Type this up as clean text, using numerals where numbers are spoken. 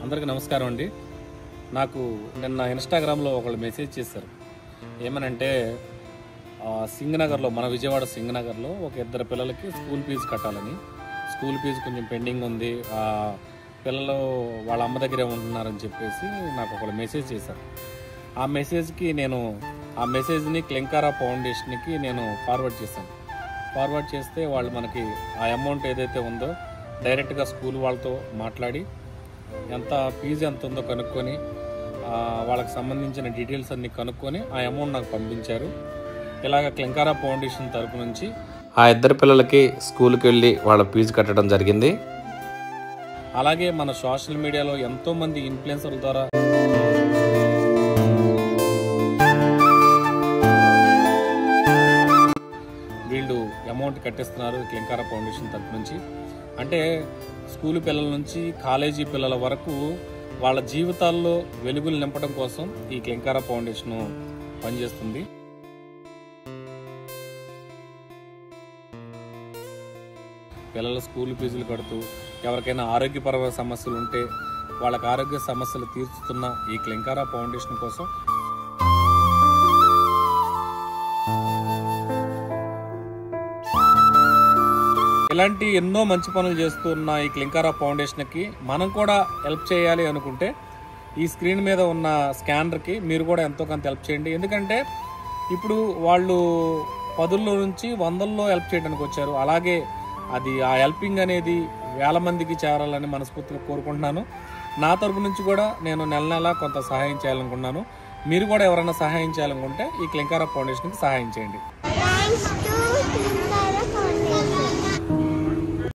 అందరికీ నమస్కారం అండి. నాకు నిన్న ఇన్స్టాగ్రామ్లో ఒకళ్ళు మెసేజ్ చేశారు. ఏమనంటే సింగనగర్లో, మన విజయవాడ సింగనగర్లో ఒక ఇద్దరు పిల్లలకి స్కూల్ ఫీజు కట్టాలని, స్కూల్ ఫీజు కొంచెం పెండింగ్ ఉంది, పిల్లలు వాళ్ళ అమ్మ దగ్గరే ఉంటున్నారని చెప్పేసి నాకు ఒకళ్ళు మెసేజ్ చేశారు. ఆ మెసేజ్ని క్లింకారా ఫౌండేషన్కి నేను ఫార్వర్డ్ చేశాను. ఫార్వర్డ్ చేస్తే వాళ్ళు మనకి ఆ అమౌంట్ ఏదైతే ఉందో డైరెక్ట్గా స్కూల్ వాళ్ళతో మాట్లాడి ఫీజు ఎంత ఉందో కనుక్కొని వాళ్ళకి సంబంధించిన డీటెయిల్స్ అన్ని కనుక్కొని ఆ అమౌంట్ నాకు పంపించారు. ఇలాగ క్లింకారా ఫౌండేషన్ తరపు నుంచి ఆ ఇద్దరు పిల్లలకి స్కూల్కి వెళ్ళి వాళ్ళ ఫీజు కట్టడం జరిగింది. అలాగే మన సోషల్ మీడియాలో ఎంతోమంది ఇన్ఫ్లుయెన్సర్ల ద్వారా వీళ్ళు అమౌంట్ కట్టిస్తున్నారు క్లింకారా ఫౌండేషన్ తరపు నుంచి. అంటే స్కూల్ పిల్లల నుంచి కాలేజీ పిల్లల వరకు వాళ్ళ జీవితాల్లో వెలుగులు నింపడం కోసం ఈ క్లింకారా ఫౌండేషన్ పనిచేస్తుంది. పిల్లల స్కూల్ ఫీజులు కడుతూ ఎవరికైనా ఆరోగ్యపరమైన సమస్యలు ఉంటే వాళ్ళకి ఆరోగ్య సమస్యలు తీర్చుతున్న ఈ క్లింకారా ఫౌండేషన్ కోసం ఇలాంటి ఎన్నో మంచి పనులు చేస్తున్న ఈ క్లింకారా ఫౌండేషన్కి మనం కూడా హెల్ప్ చేయాలి అనుకుంటే ఈ స్క్రీన్ మీద ఉన్న స్కానర్కి మీరు కూడా ఎంతో కొంత హెల్ప్ చేయండి. ఎందుకంటే ఇప్పుడు వాళ్ళు 10ల్లో నుంచి 100ల్లో హెల్ప్ చేయడానికి వచ్చారు. అలాగే ఆ హెల్పింగ్ అనేది వేల మందికి చేరాలని మనస్ఫూర్తిగా కోరుకుంటున్నాను. నా తరపు నుంచి కూడా నేను నెల కొంత సహాయం చేయాలనుకున్నాను. మీరు కూడా ఎవరైనా సహాయం చేయాలనుకుంటే ఈ క్లింకారా ఫౌండేషన్కి సహాయం చేయండి.